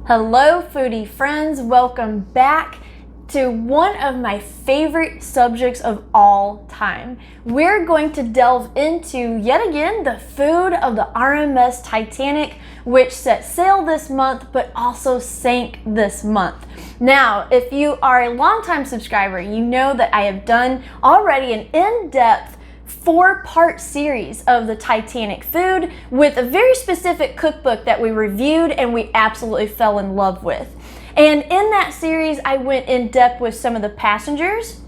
Hello foodie friends, welcome back to one of my favorite subjects of all time. We're going to delve into, yet again, the food of the RMS Titanic, which set sail this month but also sank this month. Now, if you are a longtime subscriber, you know that I have done already an in-depth 4-part series of the Titanic food with a very specific cookbook that we reviewed and we absolutely fell in love with. And in that series, I went in depth with some of the passengers,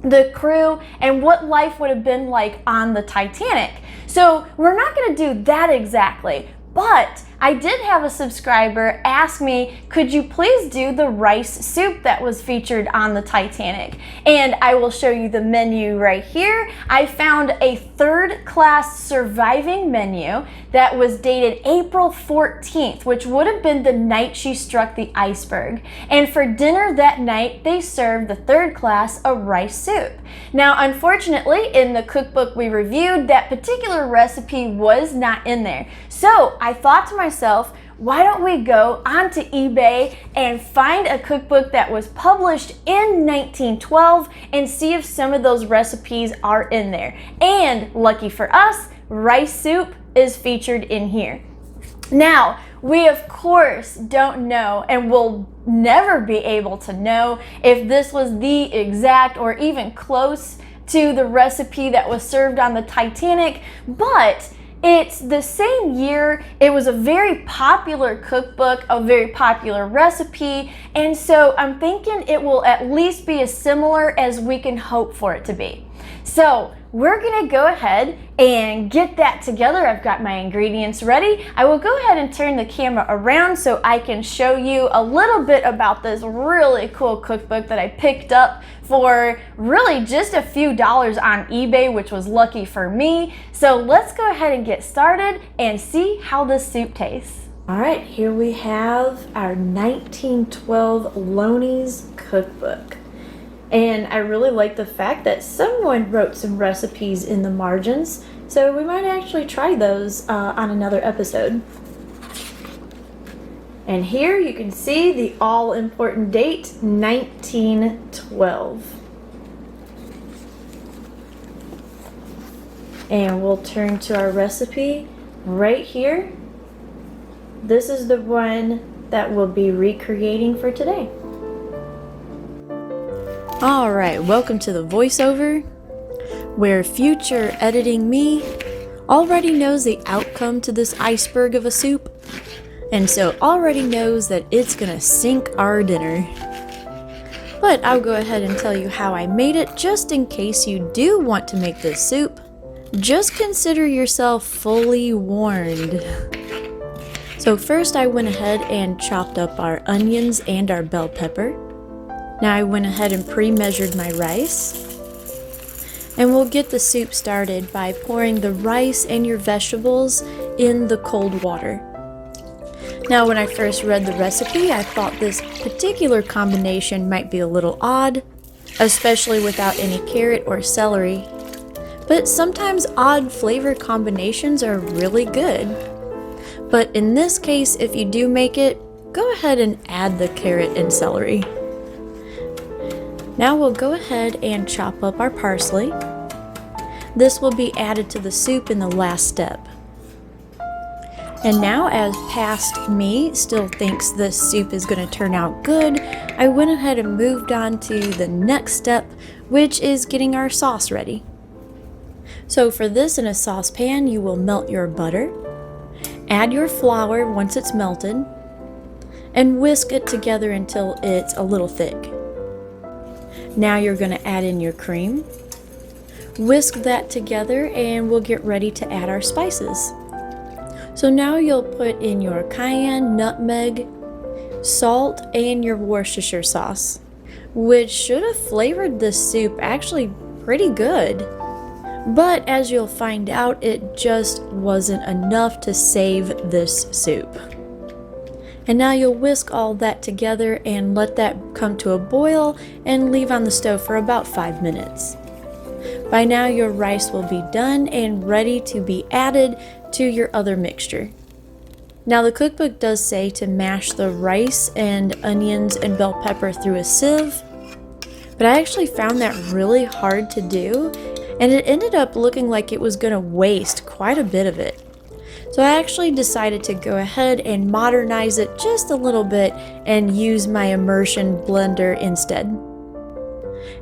the crew, and what life would have been like on the Titanic. So we're not going to do that exactly, but I did have a subscriber ask me, could you please do the rice soup that was featured on the Titanic? And I will show you the menu right here. I found a third-class surviving menu that was dated April 14th, which would have been the night she struck the iceberg. And for dinner that night, they served the third class a rice soup. Now, unfortunately, in the cookbook we reviewed, that particular recipe was not in there. So I thought to myself, why don't we go onto eBay and find a cookbook that was published in 1912 and see if some of those recipes are in there. And lucky for us, rice soup is featured in here. Now, we of course don't know and will never be able to know if this was the exact or even close to the recipe that was served on the Titanic, but it's the same year. It was a very popular cookbook, a very popular recipe, and so I'm thinking it will at least be as similar as we can hope for it to be. So we're gonna go ahead and get that together. I've got my ingredients ready. I will go ahead and turn the camera around so I can show you a little bit about this really cool cookbook that I picked up for really just a few dollars on eBay, which was lucky for me. So let's go ahead and get started and see how this soup tastes. All right, here we have our 1912 Lowney's cookbook. And I really like the fact that someone wrote some recipes in the margins, so we might actually try those on another episode. And here you can see the all-important date, 1912. And we'll turn to our recipe right here. This is the one that we'll be recreating for today. Alright, welcome to the voiceover, where future editing me already knows the outcome to this iceberg of a soup, and so already knows that it's gonna sink our dinner. But I'll go ahead and tell you how I made it, just in case you do want to make this soup. Just consider yourself fully warned. So first I went ahead and chopped up our onions and our bell pepper. Now I went ahead and pre-measured my rice. And we'll get the soup started by pouring the rice and your vegetables in the cold water. Now when I first read the recipe, I thought this particular combination might be a little odd, especially without any carrot or celery. But sometimes odd flavor combinations are really good. But in this case, if you do make it, go ahead and add the carrot and celery. Now we'll go ahead and chop up our parsley. This will be added to the soup in the last step. And now, as past me still thinks this soup is going to turn out good, I went ahead and moved on to the next step, which is getting our sauce ready. So for this, in a saucepan, you will melt your butter, add your flour once it's melted, and whisk it together until it's a little thick. Now you're going to add in your cream, whisk that together, and we'll get ready to add our spices. So now you'll put in your cayenne, nutmeg, salt, and your Worcestershire sauce, which should have flavored this soup actually pretty good. But as you'll find out, it just wasn't enough to save this soup. And now you'll whisk all that together and let that come to a boil and leave on the stove for about 5 minutes. By now your rice will be done and ready to be added to your other mixture. Now the cookbook does say to mash the rice and onions and bell pepper through a sieve, but I actually found that really hard to do, and it ended up looking like it was going to waste quite a bit of it. So I actually decided to go ahead and modernize it just a little bit and use my immersion blender instead.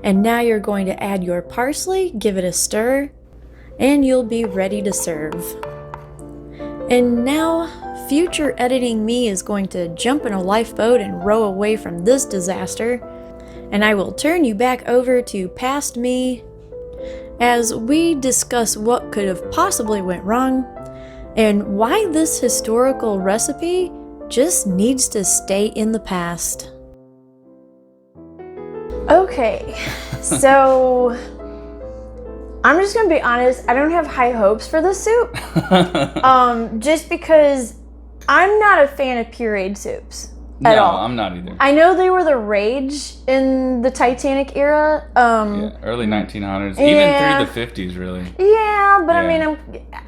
And now you're going to add your parsley, give it a stir, and you'll be ready to serve. And now, future editing me is going to jump in a lifeboat and row away from this disaster, and I will turn you back over to past me as we discuss what could have possibly went wrong and why this historical recipe just needs to stay in the past. Okay, so I'm just gonna be honest, I don't have high hopes for this soup. Just because I'm not a fan of pureed soups at all. No, I'm not either. I know they were the rage in the Titanic era. Yeah, early 1900s, even through the 50s, really. Yeah, but I mean,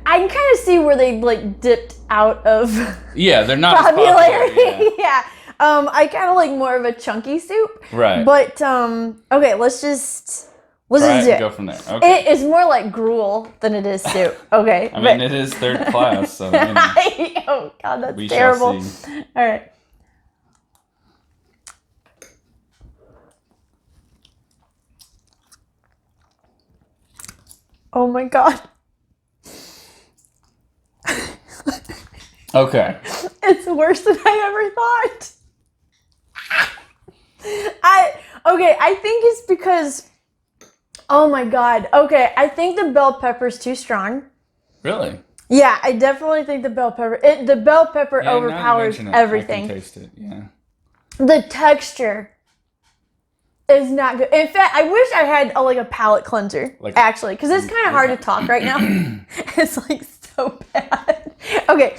I can kind of see where they like dipped out of. Yeah, they're not popularity. As popular, yeah. I kind of like more of a chunky soup. Right. But okay, let's just do it. Go from there. Okay. It is more like gruel than it is soup. Okay. I mean, it is third class, so. You know, oh God, that's we terrible. Shall see. All right. Oh my God. Okay. It's worse than I ever thought. I think it's because, oh my God. Okay, I think the bell pepper's too strong. Really? Yeah, I definitely think the bell pepper overpowers everything. I can taste it, yeah. The texture is not good. In fact, I wish I had a palate cleanser, actually, because it's kind of hard to talk right now. It's like so bad. Okay.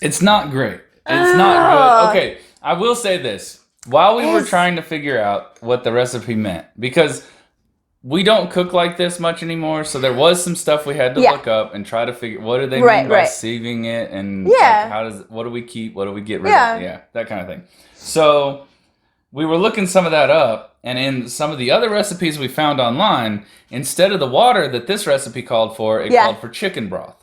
It's not great. It's not good. Okay, I will say this. While we were trying to figure out what the recipe meant, because we don't cook like this much anymore, so there was some stuff we had to look up and try to figure what do they mean by sieving it, and what do we keep, what do we get rid of, that kind of thing. So we were looking some of that up, and in some of the other recipes we found online, instead of the water that this recipe called for, it called for chicken broth.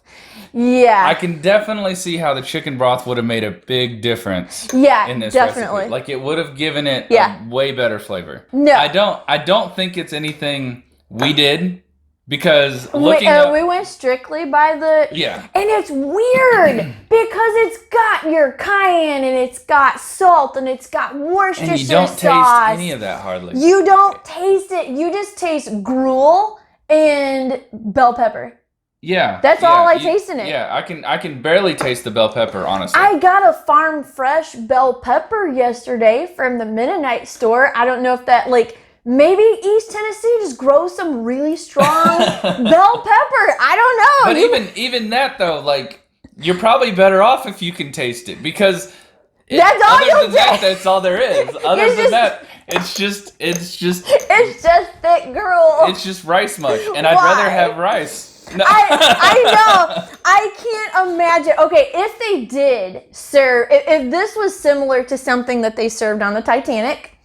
Yeah. I can definitely see how the chicken broth would have made a big difference in this recipe. Like, it would have given it a way better flavor. No. I don't think it's anything we did, because we went strictly by the... Yeah. And it's weird because it's got your cayenne and it's got salt and it's got Worcestershire sauce. And you don't taste any of that hardly. You don't taste it. You just taste gruel and bell pepper. Yeah. That's all I taste in it. Yeah, I can barely taste the bell pepper, honestly. I got a farm fresh bell pepper yesterday from the Mennonite store. I don't know if that, maybe East Tennessee just grows some really strong bell pepper. I don't know. But even that, though, you're probably better off if you can taste it, because that's all you'll taste. That's all there is. Other than that, it's just thick gruel. It's just rice mush, and I'd rather have rice. No. I know. I can't imagine. Okay, if they did serve, if this was similar to something that they served on the Titanic,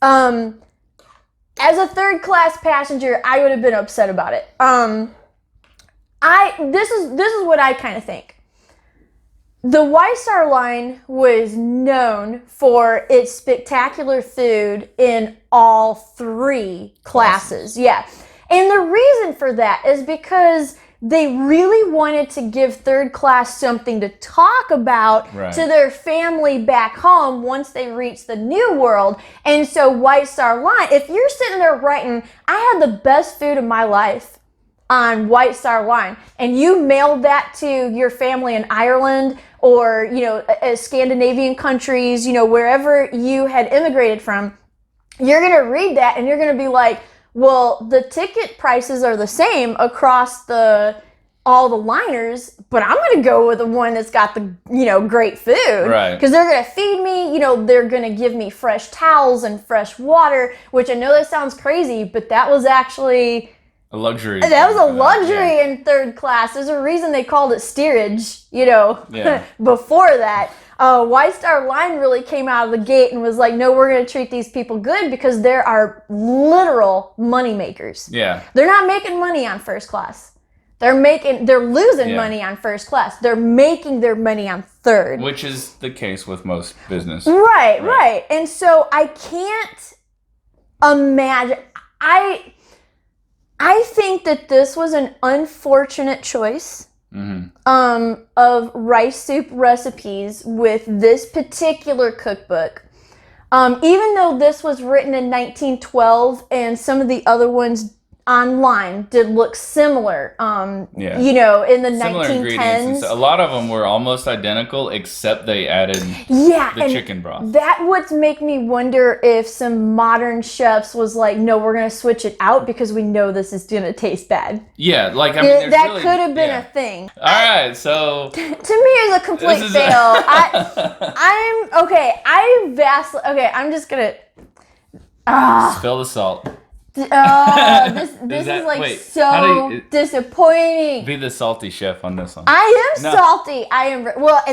as a third class passenger, I would have been upset about it. This is what I kind of think. The White Star Line was known for its spectacular food in all three classes. Yeah. And the reason for that is because they really wanted to give third class something to talk about to their family back home once they reached the New World. And so White Star Line, if you're sitting there writing, I had the best food of my life on White Star Line, and you mailed that to your family in Ireland or, Scandinavian countries, wherever you had immigrated from, you're going to read that and you're going to be like, well, the ticket prices are the same across all the liners, but I'm going to go with the one that's got the, great food. Right. Because they're going to feed me, they're going to give me fresh towels and fresh water, which I know that sounds crazy, but that was actually A luxury. That was a luxury yeah. in third class. There's a reason they called it steerage, you know, Yeah. before that. White Star Line really came out of the gate and was like, no, we're going to treat these people good because there are literal money makers. Yeah. They're not making money on first class. They're losing money on first class. They're making their money on third. Which is the case with most business. Right. And so I can't imagine. I think that this was an unfortunate choice of rice soup recipes with this particular cookbook. Even though this was written in 1912 and some of the other ones online did look similar, you know, in the Similar 1910s. A lot of them were almost identical, except they added the chicken broth. That would make me wonder if some modern chefs was like, no, we're going to switch it out because we know this is going to taste bad. Yeah, like, I mean, that really, could have been a thing. All right, so... To me, it's a complete fail. I'm just going to... Spill the salt. This is like so disappointing. Be the salty chef on this one. I am salty. And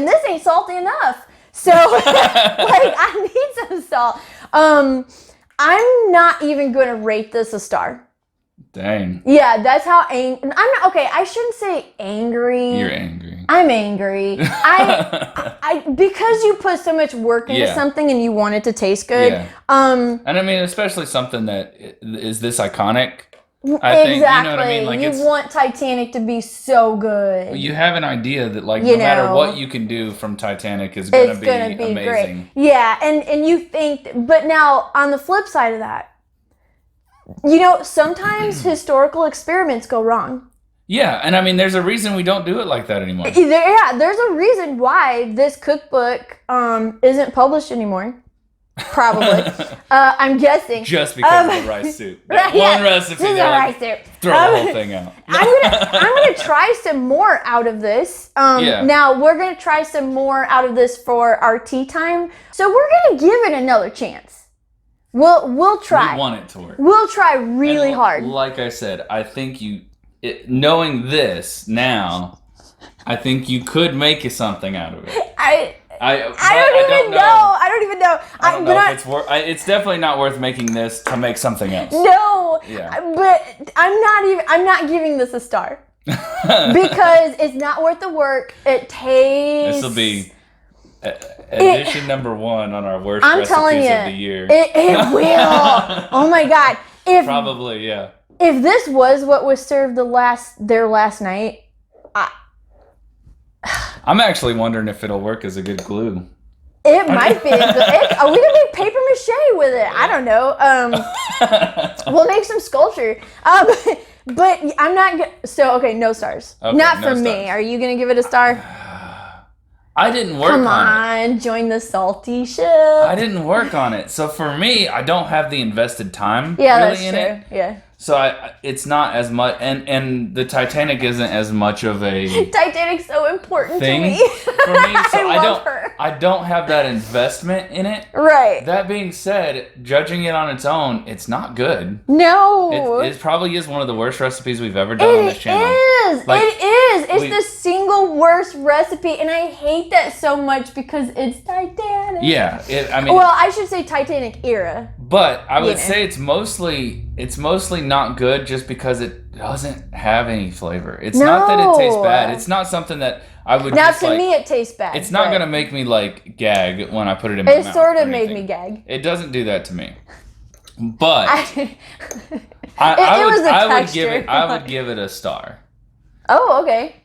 this ain't salty enough. So like I need some salt. I'm not even going to rate this a star. Dang. Yeah, that's how I'm not okay. I shouldn't say angry. You're angry. I'm angry. I because you put so much work into something and you want it to taste good. Yeah. And I mean, especially something that is this iconic. I think, you know what I mean? Like, you want Titanic to be so good. You have an idea that, like, no matter what you can do from Titanic is going to be amazing. Great. Yeah, and you think, but now on the flip side of that, you know, sometimes historical experiments go wrong. Yeah, and I mean, there's a reason we don't do it like that anymore. There's a reason why this cookbook isn't published anymore. Probably. I'm guessing. Just because of the rice soup. One recipe. Just rice soup. Throw the whole thing out. I'm gonna try some more out of this. Now we're gonna try some more out of this for our tea time. So we're gonna give it another chance. We'll try. We want it to work. We'll try really hard. Like I said, I think knowing this now, I think you could make something out of it. I don't even know. I don't know if it's worth. It's definitely not worth making this to make something else. No. Yeah. But I'm not giving this a star because it's not worth the work. It tastes. This will be edition number 1 on our worst recipes of the year. It will. Oh my God. Probably, yeah. If this was what was served their last night, I'm actually wondering if it'll work as a good glue. It might be. We can make paper mache with it. I don't know. We'll make some sculpture. But I'm not. So okay, no stars. Okay, not for me. Are you gonna give it a star? I didn't work on it. Come on, join the salty ship. I didn't work on it. So for me, I don't have the invested time really in it. Yeah. So it's not as much, and the Titanic isn't as much of a Titanic's so important thing to me. For me. So I don't have that investment in it. Right. That being said, judging it on its own, it's not good. No. It probably is one of the worst recipes we've ever done on this channel. It is. It's the single worst recipe, and I hate that so much because it's Titanic. Yeah. Well, I should say Titanic era. But I would say it's mostly not good just because it doesn't have any flavor. It's not that it tastes bad. It's not something that I would now to me it tastes bad. It's not going to make me like gag when I put it in my mouth. It sort of made me gag. It doesn't do that to me. But I would give it a star. Oh, okay.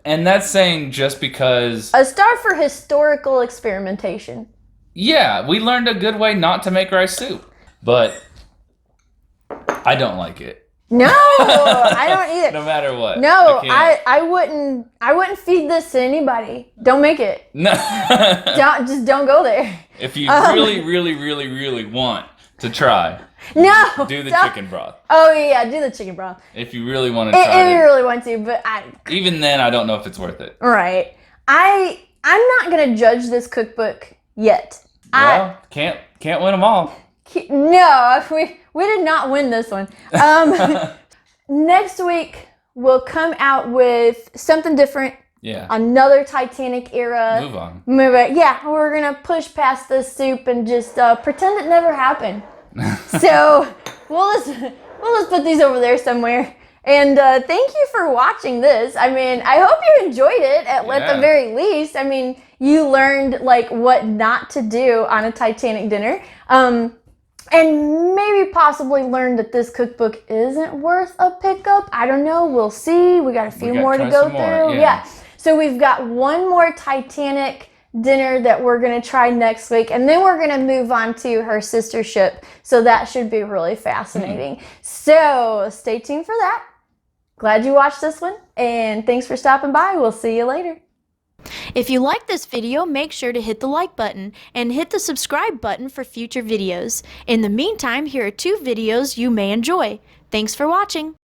And that's saying just because a star for historical experimentation. Yeah, we learned a good way not to make rice soup, but I don't like it. No, I don't either. No matter what. No, I wouldn't feed this to anybody. Don't make it. No. Just don't go there. If you really want to try. No. Do the chicken broth. Oh yeah, do the chicken broth. If you really want to try it. If you really want to, but even then I don't know if it's worth it. Right. I'm not gonna judge this cookbook yet. Well, can't win them all. No, we did not win this one. Next week, we'll come out with something different. Yeah. Another Titanic era. Move on. Yeah, we're going to push past this soup and just pretend it never happened. So we'll just put these over there somewhere. And thank you for watching this. I mean, I hope you enjoyed it at the very least. I mean, you learned like what not to do on a Titanic dinner. And maybe possibly learned that this cookbook isn't worth a pickup. I don't know. We'll see. We got a few more to go through. Yeah. So we've got one more Titanic dinner that we're going to try next week. And then we're going to move on to her sister ship. So that should be really fascinating. So stay tuned for that. Glad you watched this one. And thanks for stopping by. We'll see you later. If you like this video, make sure to hit the like button and hit the subscribe button for future videos. In the meantime, here are 2 videos you may enjoy. Thanks for watching.